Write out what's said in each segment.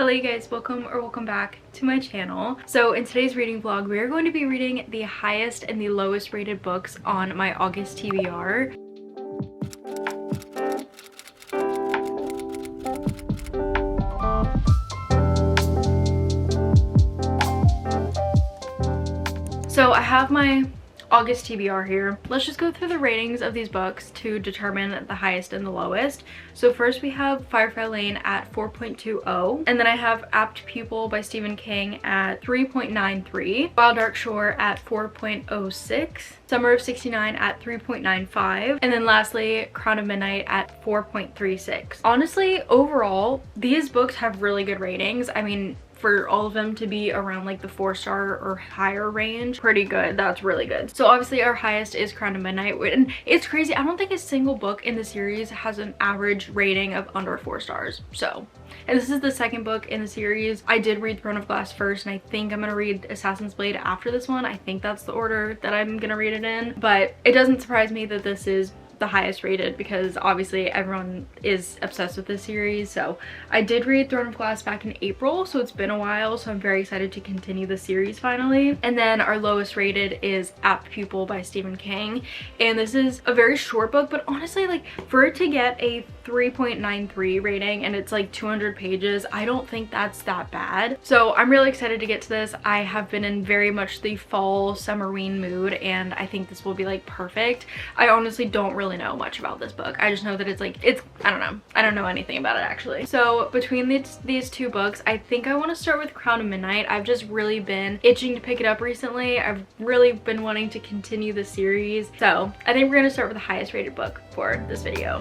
Hello you guys, welcome back to my channel. So in today's reading vlog, we are going to be reading the highest and the lowest rated books on my August TBR. So I have my August TBR here. Let's just go through the ratings of these books to determine the highest and the lowest. So first we have Firefly Lane at 4.20, and then I have Apt Pupil by Stephen King at 3.93, Wild Dark Shore at 4.06, Summer of 69 at 3.95, and then lastly Crown of Midnight at 4.36. Honestly, overall, these books have really good ratings. I mean, for all of them to be around like the 4-star or higher range, pretty good. That's really good. So obviously our highest is Crown of Midnight, and it's crazy. I don't think a single book in the series has an average rating of under 4 stars. So, and this is the second book in the series. I did read Throne of Glass first, and I think I'm gonna read Assassin's Blade after this one. I think that's the order that I'm gonna read it in, but it doesn't surprise me that this is the highest rated because obviously everyone is obsessed with this series. So I did read Throne of Glass back in April, so it's been a while, so I'm very excited to continue the series finally. And then our lowest rated is Apt Pupil by Stephen King, and this is a very short book, but honestly, like, for it to get a 3.93 rating and it's like 200 pages, I don't think that's that bad. So I'm really excited to get to this. I have been in very much the fall summerween mood, and I think this will be like perfect. I honestly don't really know much about this book. I just know that I don't know anything about it actually. So between these two books, I think I want to start with Crown of Midnight. I've just really been itching to pick it up recently. I've really been wanting to continue the series, so I think we're going to start with the highest rated book for this video.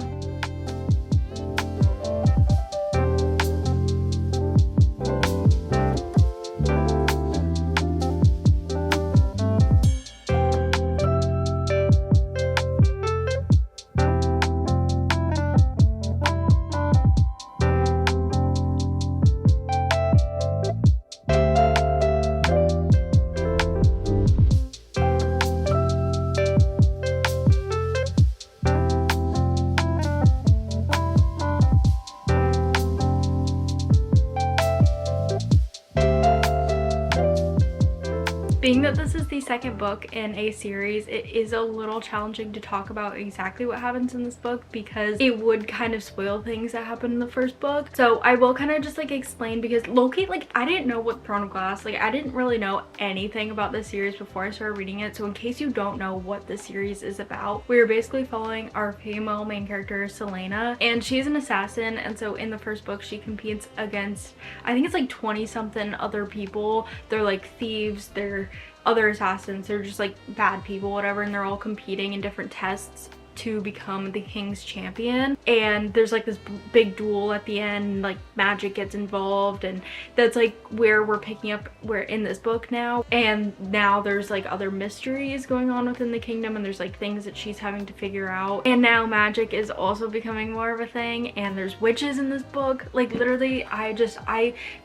Being that this is the second book in a series, it is a little challenging to talk about exactly what happens in this book because it would kind of spoil things that happened in the first book. So I will kind of just like explain, because low-key, like, I didn't know what Throne of Glass, like, I didn't really know anything about this series before I started reading it. So in case you don't know what this series is about, we are basically following our female main character, Selena, and she's an assassin. And so in the first book, she competes against, I think it's like 20 something other people. They're like thieves, they're other assassins, they're just like bad people, whatever, and they're all competing in different tests to become the king's champion. And there's like this big duel at the end, like magic gets involved, and that's like where we're picking up, we're in this book now. And now there's like other mysteries going on within the kingdom, and there's like things that she's having to figure out. And now magic is also becoming more of a thing, and there's witches in this book. Like, literally, I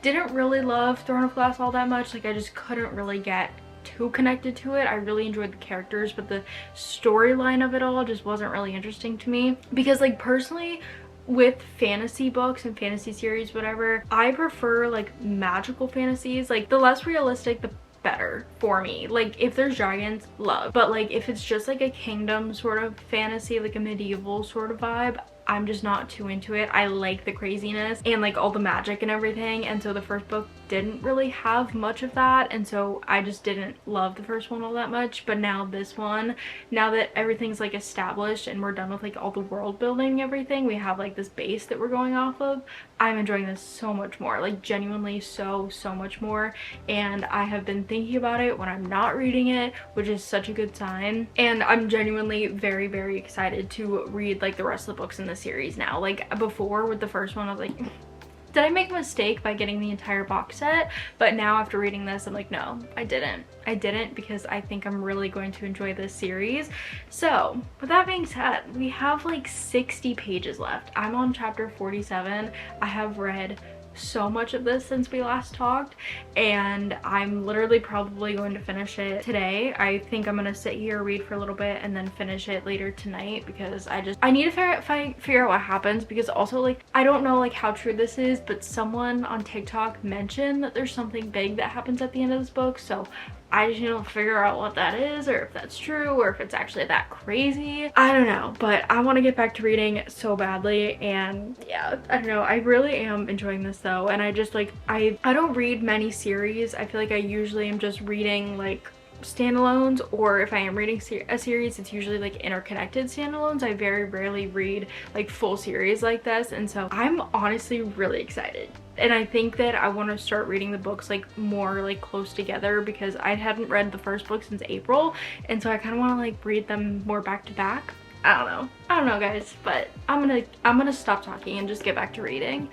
didn't really love Throne of Glass all that much. Like, I just couldn't really get too connected to it. I really enjoyed the characters, but the storyline of it all just wasn't really interesting to me, because like personally, with fantasy books and fantasy series, whatever, I prefer like magical fantasies. Like, the less realistic the better for me. Like, if there's dragons, love, but like if it's just like a kingdom sort of fantasy, like a medieval sort of vibe, I'm just not too into it. I like the craziness and like all the magic and everything, and so the first book didn't really have much of that, and so I just didn't love the first one all that much. But now this one, now that everything's like established and we're done with like all the world building and everything, we have like this base that we're going off of, I'm enjoying this so much more, like genuinely so much more. And I have been thinking about it when I'm not reading it, which is such a good sign, and I'm genuinely very excited to read like the rest of the books in the series now. Like, before with the first one, I was like, did I make a mistake by getting the entire box set? But now after reading this, I'm like, no, I didn't, because I think I'm really going to enjoy this series. So with that being said, we have like 60 pages left. I'm on chapter 47. I have read so much of this since we last talked, and I'm literally probably going to finish it today. I think I'm gonna sit here, read for a little bit, and then finish it later tonight because I need to figure out what happens, because also like I don't know like how true this is, but someone on TikTok mentioned that there's something big that happens at the end of this book, so I just need to figure out what that is, or if that's true, or if it's actually that crazy. I don't know, but I want to get back to reading so badly, and yeah, I don't know. I really am enjoying this though, and I just like, I don't read many series. I feel like I usually am just reading like standalones, or if I am reading a series, it's usually like interconnected standalones. I very rarely read like full series like this, and so I'm honestly really excited. And I think that I want to start reading the books like more like close together, because I hadn't read the first book since April, and so I kind of want to like read them more back to back. I don't know guys, but I'm gonna stop talking and just get back to reading.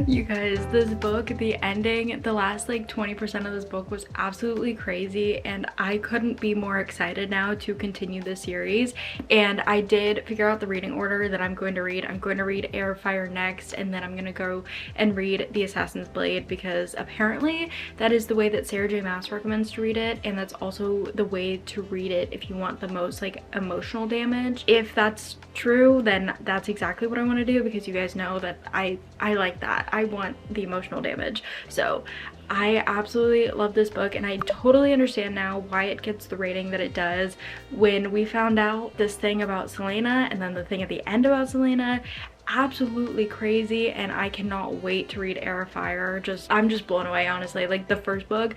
You guys, this book, the ending, the last like 20% of this book was absolutely crazy, and I couldn't be more excited now to continue this series. And I did figure out the reading order that I'm going to read. I'm going to read Air of Fire next, and then I'm going to go and read The Assassin's Blade, because apparently that is the way that Sarah J. Maas recommends to read it, and that's also the way to read it if you want the most like emotional damage. If that's true, then that's exactly what I want to do, because you guys know that I like that. I want the emotional damage. So I absolutely love this book, and I totally understand now why it gets the rating that it does. When we found out this thing about Selena, and then the thing at the end about Selena, absolutely crazy, and I cannot wait to read Air of Fire. I'm just blown away, honestly. Like the first book,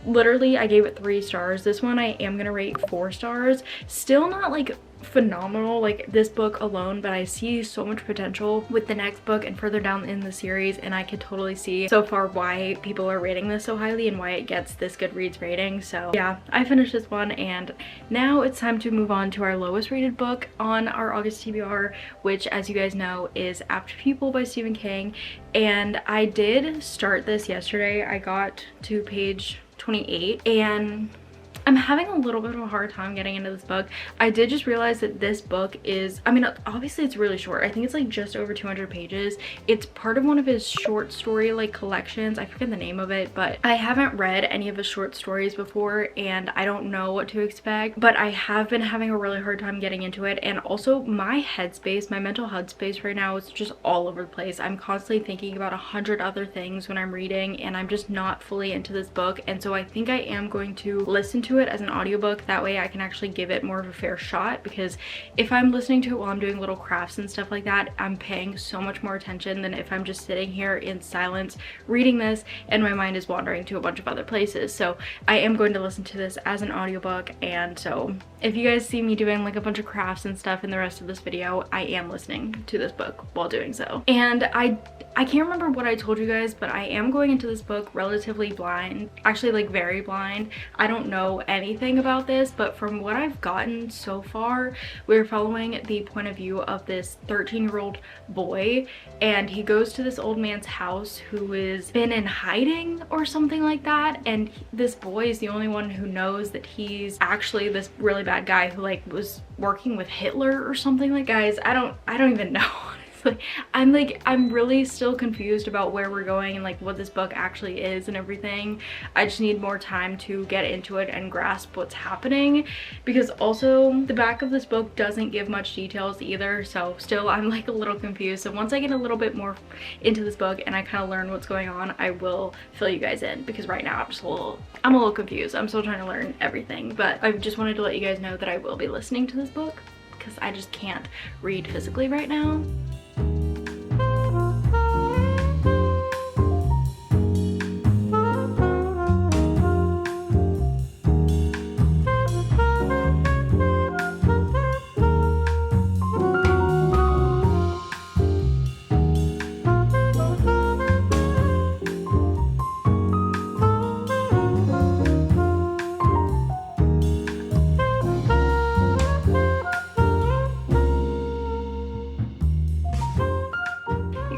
literally I gave it 3 stars. This one I am gonna rate 4 stars. Still not like phenomenal like this book alone, but I see so much potential with the next book and further down in the series, and I could totally see so far why people are rating this so highly and why it gets this GoodReads rating. So yeah, I finished this one, and now it's time to move on to our lowest rated book on our August TBR, which, as you guys know, is Apt Pupil by Stephen King. And I did start this yesterday. I got to page 28, and I'm having a little bit of a hard time getting into this book. I did just realize that this book is, I mean, obviously it's really short. I think it's like just over 200 pages. It's part of one of his short story like collections. I forget the name of it, but I haven't read any of his short stories before, and I don't know what to expect, but I have been having a really hard time getting into it. And also my headspace, my mental headspace right now is just all over the place. I'm constantly thinking about 100 other things when I'm reading, and I'm just not fully into this book. And so I think I am going to listen to it as an audiobook. That way I can actually give it more of a fair shot, because if I'm listening to it while I'm doing little crafts and stuff like that, I'm paying so much more attention than if I'm just sitting here in silence reading this and my mind is wandering to a bunch of other places. So I am going to listen to this as an audiobook, and so if you guys see me doing like a bunch of crafts and stuff in the rest of this video, I am listening to this book while doing so. And I can't remember what I told you guys, but I am going into this book relatively blind, actually like very blind. I don't know anything about this, but from what I've gotten so far, we're following the point of view of this 13-year-old boy, and he goes to this old man's house who has been in hiding or something like that, and this boy is the only one who knows that he's actually this really bad guy who like was working with Hitler or something. Like, guys, I don't even know. I'm really still confused about where we're going and like what this book actually is and everything. I just need more time to get into it and grasp what's happening, because also the back of this book doesn't give much details either, so still I'm like a little confused. So once I get a little bit more into this book and I kind of learn what's going on, I will fill you guys in, because right now I'm a little confused. I'm still trying to learn everything, but I just wanted to let you guys know that I will be listening to this book, because I just can't read physically right now.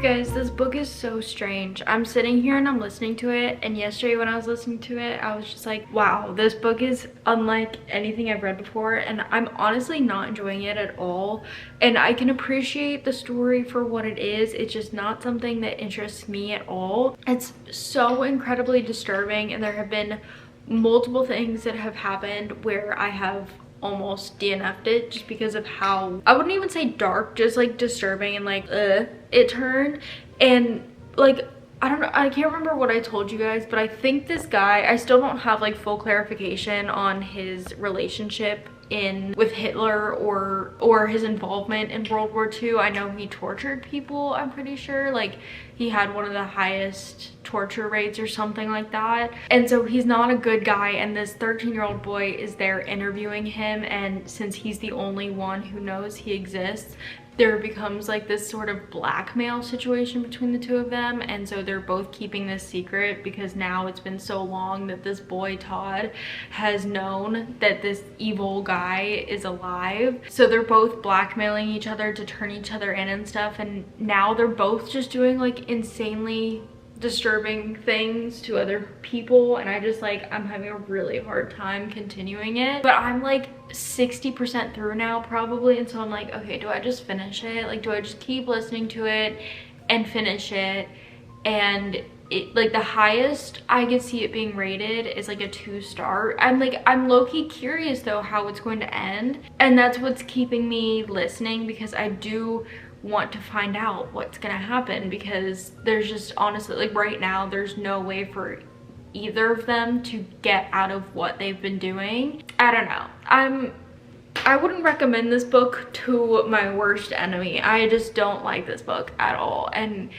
Guys, this book is so strange. I'm sitting here and I'm listening to it, and yesterday when I was listening to it, I was just like, wow, this book is unlike anything I've read before, and I'm honestly not enjoying it at all. And I can appreciate the story for what it is. It's just not something that interests me at all. It's so incredibly disturbing, and there have been multiple things that have happened where I have almost DNF'd it just because of how, I wouldn't even say dark, just like disturbing and like it turned. And like, I don't know, I can't remember what I told you guys, but I think this guy, I still don't have like full clarification on his relationship with Hitler or his involvement in World War II. I know he tortured people, I'm pretty sure. Like, he had one of the highest torture rates or something like that. And so he's not a good guy, and this 13-year-old boy is there interviewing him, and since he's the only one who knows he exists, there becomes like this sort of blackmail situation between the two of them. And so they're both keeping this secret because now it's been so long that this boy Todd has known that this evil guy is alive. So they're both blackmailing each other to turn each other in and stuff, and now they're both just doing like insanely disturbing things to other people, and I just like, I'm having a really hard time continuing it. But I'm like 60% through now probably, and so I'm like, okay, do I just finish it? Like, do I just keep listening to it and finish it? And it, like, the highest I could see it being rated is like a 2-star. I'm low-key curious though how it's going to end, and that's what's keeping me listening, because I do want to find out what's gonna happen, because there's just honestly, like, right now there's no way for either of them to get out of what they've been doing. I don't know. I wouldn't recommend this book to my worst enemy. I just don't like this book at all, and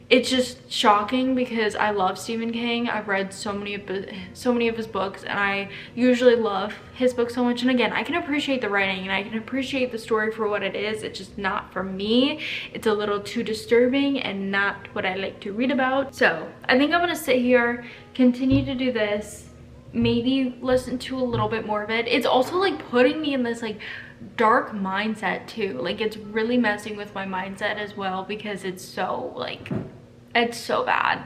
it's just shocking because I love Stephen King. I've read so many of his books, and I usually love his books so much. And again, I can appreciate the writing and I can appreciate the story for what it is. It's just not for me. It's a little too disturbing and not what I like to read about. So I think I'm gonna sit here, continue to do this, maybe listen to a little bit more of it. It's also like putting me in this like dark mindset too. Like, it's really messing with my mindset as well, because it's so like, it's so bad.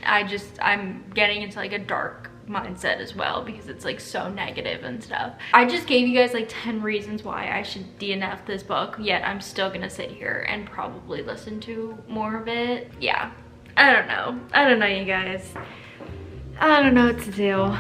I'm getting into like a dark mindset as well, because it's like so negative and stuff. I just gave you guys like 10 reasons why I should DNF this book, yet I'm still gonna sit here and probably listen to more of it. Yeah, I don't know, you guys. I don't know what to do.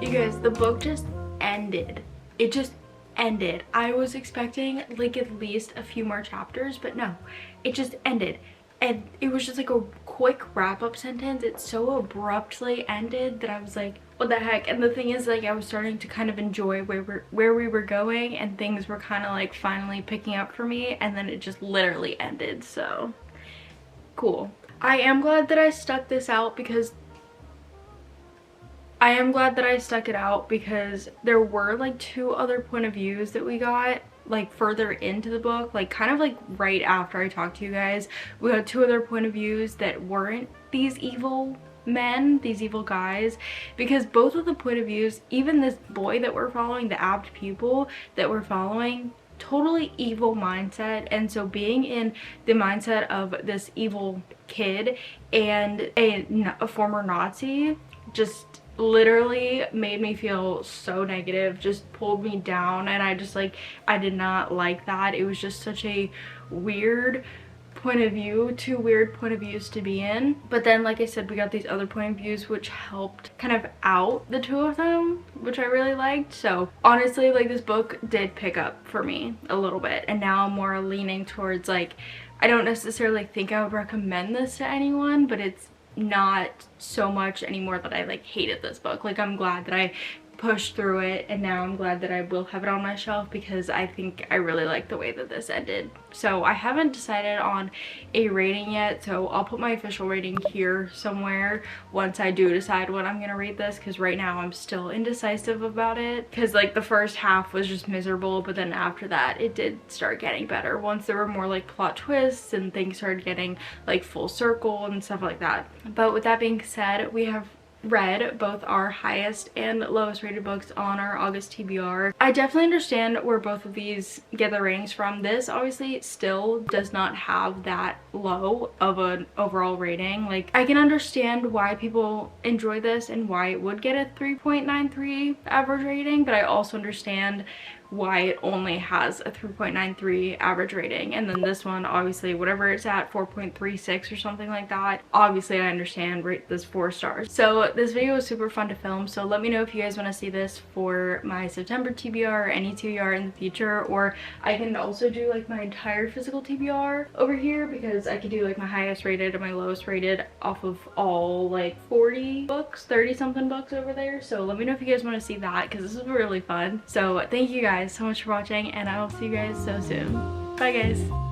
You guys, the book just ended. It just ended. I was expecting like at least a few more chapters, but no, it just ended. And it was just like a quick wrap-up sentence. It so abruptly ended that I was like, what the heck? And the thing is, like, I was starting to kind of enjoy where we were going, and things were kind of like finally picking up for me, and then it just literally ended. So cool. I am glad that I stuck this out, because there were like 2 other point of views that we got like further into the book, like kind of like right after I talked to you guys. We got 2 other point of views that weren't these evil men, these evil guys, because both of the point of views, even this boy that we're following, the apt pupil that we're following, totally evil mindset, and so being in the mindset of this evil kid and a former Nazi just literally made me feel so negative, just pulled me down, and I just like, I did not like that. It was just such a weird point of view, two weird point of views to be in. But then, like I said, we got these other point of views which helped kind of out the two of them, which I really liked. So honestly, like, this book did pick up for me a little bit, and now I'm more leaning towards, like, I don't necessarily think I would recommend this to anyone, but it's not so much anymore that I like hated this book. Like, I'm glad that I pushed through it, and now I'm glad that I will have it on my shelf because I think I really like the way that this ended. So I haven't decided on a rating yet, so I'll put my official rating here somewhere once I do decide what I'm gonna rate this, because right now I'm still indecisive about it, because like the first half was just miserable, but then after that it did start getting better once there were more like plot twists and things started getting like full circle and stuff like that. But with that being said, we have read both our highest and lowest rated books on our August TBR. I definitely understand where both of these get their ratings from. This obviously still does not have that low of an overall rating. Like, I can understand why people enjoy this and why it would get a 3.93 average rating, but I also understand why it only has a 3.93 average rating. And then this one, obviously, whatever it's at, 4.36 or something like that, obviously I understand, rate this 4 stars. So this video was super fun to film, so let me know if you guys want to see this for my September TBR or any TBR in the future, or I can also do like my entire physical TBR over here, because I could do like my highest rated and my lowest rated off of all like 40 books, 30 something books over there. So let me know if you guys want to see that, because this is really fun. So thank you guys so much for watching, and I will see you guys so soon. Bye guys.